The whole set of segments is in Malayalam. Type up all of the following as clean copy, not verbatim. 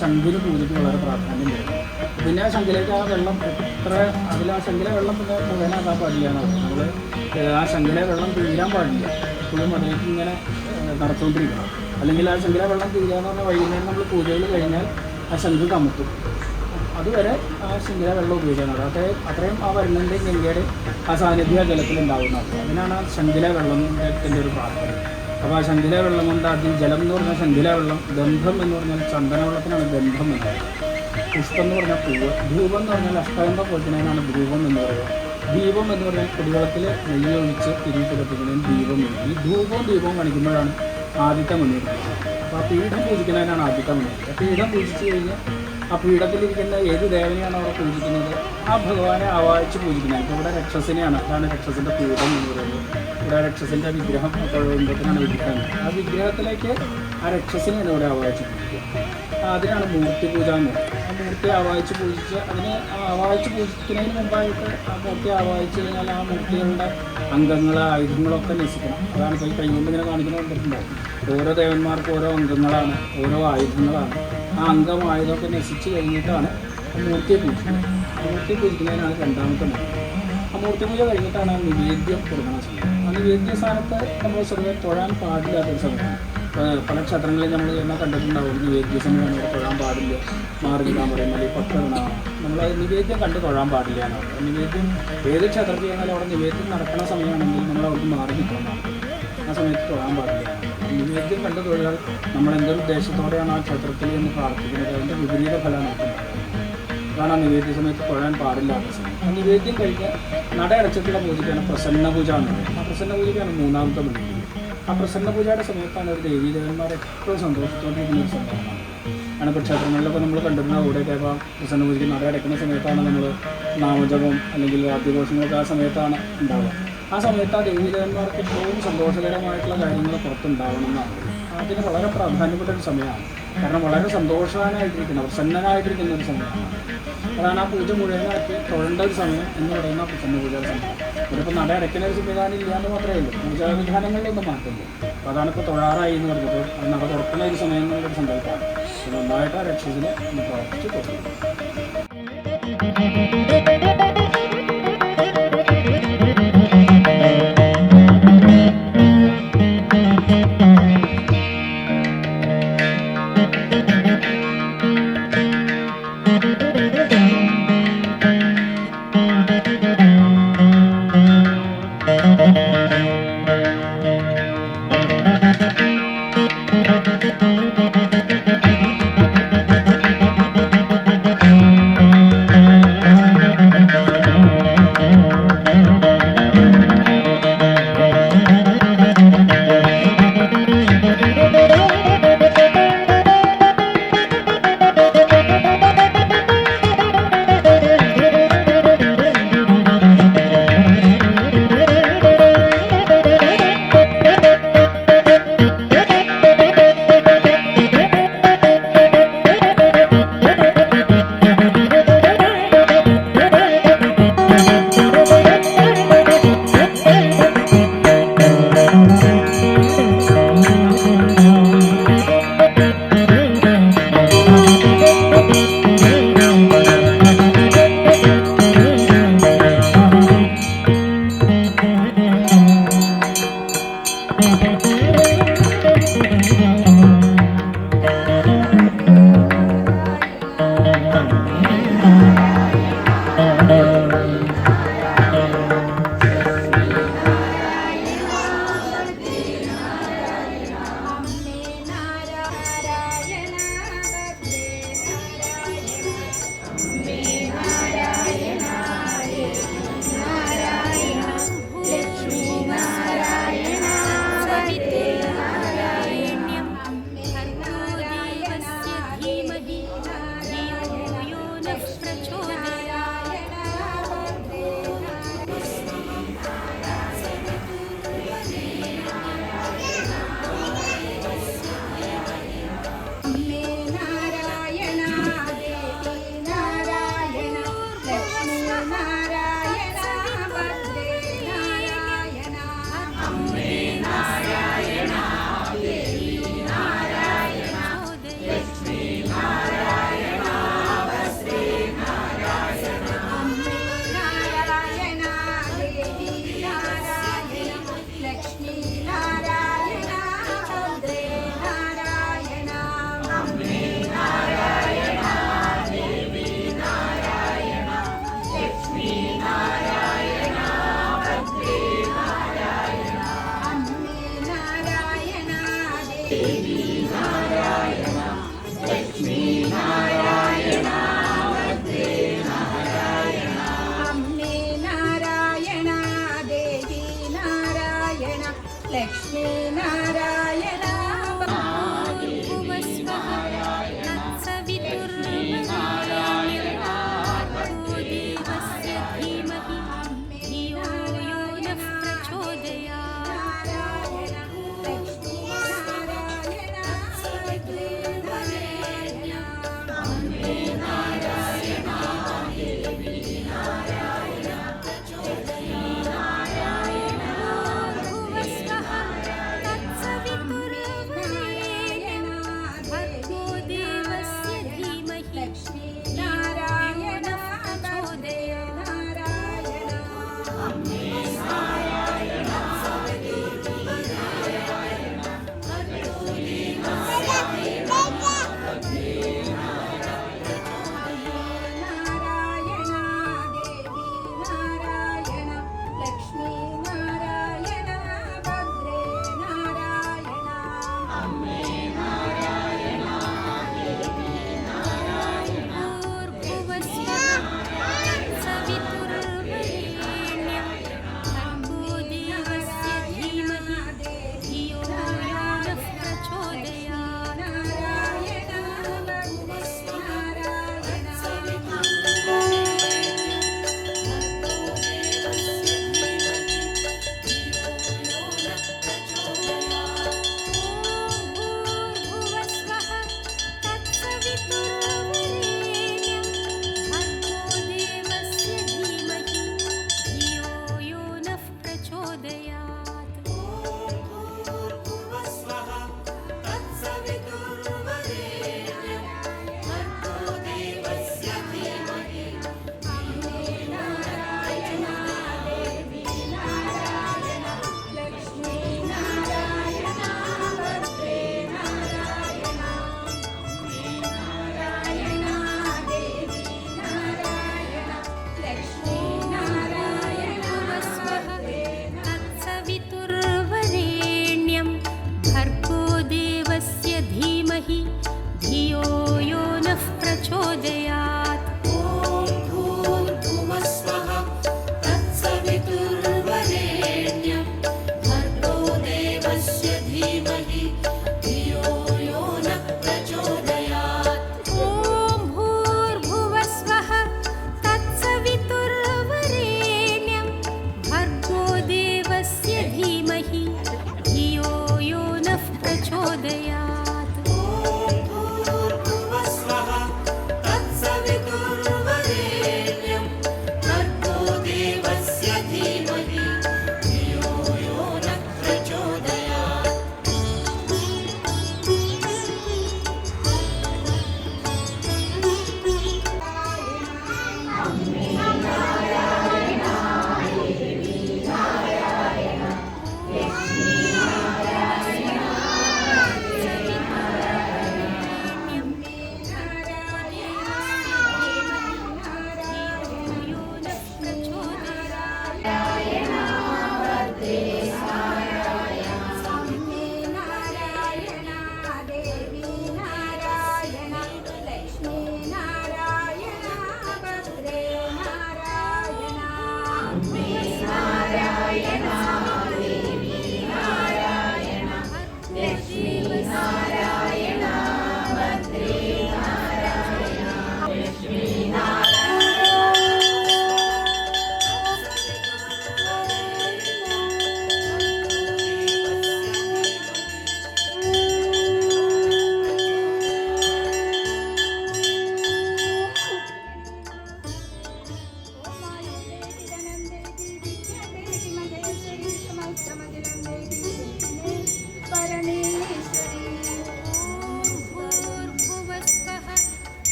ശംഖിന് പൂജയ്ക്ക് വളരെ പ്രാധാന്യം തരും. പിന്നെ ആ ശംഖിലേക്ക് ആ വെള്ളം എത്ര അതിൽ ആ ശംഖിലെ വെള്ളം പിന്നെ മുഴുവനാക്കാൻ പാടില്ല എന്നാണ്. നമ്മൾ ആ ശംഖിലെ വെള്ളം തീരാൻ പാടില്ല, എപ്പോഴും അതിലേക്ക് ഇങ്ങനെ നടത്തുകൊണ്ടിരിക്കണം. അല്ലെങ്കിൽ ആ ശംഖിലെ വെള്ളം തീരാന്ന് പറഞ്ഞാൽ വൈകുന്നേരം നമ്മൾ പൂജകൾ കഴിഞ്ഞാൽ ആ ശംഖ് കമുത്തും. അതുവരെ ആ ശംഖിലെ വെള്ളം ഉപയോഗിക്കാനാണ്. അത്രയും ആ വരുന്നതിൻ്റെയും ഗംഗയുടെയും ആ സാന്നിധ്യ ജലത്തിലുണ്ടാവുന്നത്. അതിനാണ് ആ ശംഖിലെ വെള്ളത്തിൻ്റെ ഒരു പ്രാധാന്യം. അപ്പോൾ ആ ശംഖിലെ വെള്ളം കൊണ്ട് ആദ്യം ജലം എന്ന് പറഞ്ഞാൽ ശംഖിലെ വെള്ളം, ഗന്ധം എന്ന് പറഞ്ഞാൽ ചന്ദനവെള്ളത്തിനാണ് ഗന്ധം എന്ന് പറയുന്നത്, പുഷ്പം എന്ന് പറഞ്ഞാൽ പൂവ്, ധൂപം എന്ന് പറഞ്ഞാൽ അഷ്ടഗന്ധം പൊളിക്കുന്നതിനാണ് ധൂപം എന്ന് പറയുക, ദീപം എന്ന് പറഞ്ഞാൽ കുടിവെള്ളത്തിൽ നെയ്യ് ഒഴിച്ച് തിരിയിട്ട് കത്തിക്കുന്നതിന് ദീപം എന്ന്. ഈ ധൂപവും ദീപവും കാണിക്കുമ്പോഴാണ് ആദ്യത്തെ മണിയെടുക്കുന്നത്. അപ്പോൾ ആ പീഠം പൂജിക്കുന്നതിനാണ് ആദ്യത്തെ മണിയെടുക്കുക. പീഠം പൂജിച്ച് കഴിഞ്ഞാൽ ആ പീഠത്തിലിരിക്കുന്ന ഏത് ദേവനെയാണ് അവിടെ പൂജിക്കുന്നത് ആ ഭഗവാനെ ആവാഹിച്ച് പൂജിക്കുന്നത്. ഇപ്പോൾ ഇവിടെ രക്ഷസിനെയാണ്, അതാണ് രക്ഷസിൻ്റെ പീഠം എന്ന് പറയുന്നത്. ഇവിടെ രക്ഷസിൻ്റെ വിഗ്രഹം കുടുംബത്തിനാണ് വിഗ്രഹം. ആ വിഗ്രഹത്തിലേക്ക് ആ രക്ഷസിനെയാണ് ഇവിടെ ആവാഹിച്ച് പൂജിക്കുക. അതിനാണ് മൂർത്തി പൂജ എന്ന് പറയുന്നത്. ആ മൂർത്തി ആവാഹിച്ച് പൂജിച്ച് അതിനെ ആവാഹിച്ച് പൂജിക്കുന്നതിന് മുമ്പായിട്ട് ആ മൂർത്തി ആവാഹിച്ച് കഴിഞ്ഞാൽ ആ മൂർത്തികളുടെ അംഗങ്ങൾ ആയുധങ്ങളൊക്കെ നശിക്കണം. അതാണ് ഇപ്പോൾ ഈ കൈകൊണ്ട് ഇങ്ങനെ കാണിക്കുന്ന കണ്ടിട്ടുണ്ടാവും. ഓരോ ദേവന്മാർക്കും ഓരോ അംഗങ്ങളാണ്, ഓരോ ആയുധങ്ങളാണ്. ആ അംഗം ആയുധമൊക്കെ നശിച്ച് കഴിഞ്ഞിട്ടാണ് മൂർത്തിയെ പൂജിക്കുന്നത്. മൂർത്തി പൂജിക്കുന്നതിനാണ് രണ്ടാമത്തെ മൂർത്തി. ആ മൂർത്തി പൂജ കഴിഞ്ഞിട്ടാണ് ആ നിവേദ്യം കൊടുക്കുന്ന സമയം. ആ നിവേദ്യ സ്ഥാനത്ത് നമ്മൾ സ്വന്തം തൊഴാൻ പാടില്ലാത്തൊരു സമയമാണ്. പല ക്ഷേത്രങ്ങളിൽ നമ്മൾ എല്ലാം കണ്ടിട്ടുണ്ടാവും. നിവേദ്യ സമയമാണ് ഇവിടെ തൊഴാൻ പാടില്ല, മാറി നിൽക്കാൻ പറയും, അല്ലെങ്കിൽ പട്ടണം നമ്മൾ നിവേദ്യം കണ്ട് തൊഴാൻ പാടില്ല എന്നാണ്. നിവേദ്യം ഏത് ക്ഷേത്രത്തിൽ ചെയ്യുന്നാലും അവിടെ നിവേദ്യം നടക്കുന്ന സമയമാണെങ്കിൽ നമ്മൾ അവിടുന്ന് മാറി നിൽക്കണം. ആ സമയത്ത് തൊഴാൻ പാടില്ല. നിവേദ്യം കണ്ട് തൊഴിലാൽ നമ്മൾ എന്തൊരു ഉദ്ദേശത്തോടെയാണ് ആ ക്ഷേത്രത്തിൽ എന്ന് പ്രാർത്ഥിക്കുന്നത് അതിൻ്റെ വിപരീത ഫലമാണ് ഉണ്ടാകുന്നത്. അതാണ് ആ നിവേദ്യ സമയത്ത് തൊഴാൻ പാടില്ലാത്ത സമയം. ആ നിവേദ്യം കഴിഞ്ഞ് നട അടച്ചിട്ടുള്ള പൂജയ്ക്കാണ് പ്രസന്ന പൂജ എന്ന് പറയുന്നത്. ആ പ്രസന്ന പൂജയ്ക്കാണ് മൂന്നാമത്തെ മണി. ആ പ്രസന്ന പൂജയുടെ സമയത്താണ് ഒരു ദേവീദേവന്മാർ ഏറ്റവും സന്തോഷത്തോടിരിക്കുന്ന ഒരു സമയമാണ്. ആണ് ഇപ്പോൾ ക്ഷേത്രങ്ങളിലൊക്കെ നമ്മൾ കണ്ടിരുന്ന അവിടെയൊക്കെ ഇപ്പോൾ പ്രസന്ന പൂജയ്ക്ക് നട അടയ്ക്കുന്ന സമയത്താണ് നമ്മൾ നാമജപം അല്ലെങ്കിൽ വാദ്യഘോഷങ്ങളൊക്കെ ആ സമയത്താണ് ഉണ്ടാവുക. ആ സമയത്ത് ആ ദേവീദേവന്മാർക്ക് ഏറ്റവും സന്തോഷകരമായിട്ടുള്ള കാര്യങ്ങൾ പുറത്തുണ്ടാവണം എന്നാണ്. അതിന് വളരെ പ്രാധാന്യപ്പെട്ട ഒരു സമയമാണ്. കാരണം വളരെ സന്തോഷവാനായിട്ടിരിക്കുന്ന പ്രസന്നനായിട്ടിരിക്കുന്ന ഒരു സമയമാണ്. അതാണ് ആ പൂജ മുഴുവനാക്കി തൊഴേണ്ട ഒരു സമയം എന്ന് പറയുന്ന പ്രസന്ന പൂജയുടെ സമയം. ഇതിപ്പോൾ നട അടയ്ക്കുന്ന ഒരു സംവിധാനം ഇല്ലാന്ന് മാത്രമേ ഉള്ളൂ, പൂജാവിധാനങ്ങളിലൊന്നും മാറ്റില്ല. അപ്പോൾ അതാണ് ഇപ്പോൾ തൊഴാറായി എന്ന് പറഞ്ഞപ്പോൾ അത് നട തുറക്കുന്ന ഒരു സമയം എന്നുള്ളൊരു സങ്കല്പമാണ്. നന്നായിട്ട് ആ രക്ഷസിനെ ഒന്ന് പ്രവർത്തിച്ച് തുടങ്ങും. അമ്മേ നാരായണ ദേവി നാരായണ ലക്ഷ്മി നാരായണ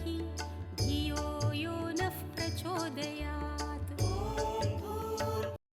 धियो यो नः प्रचोदयात्।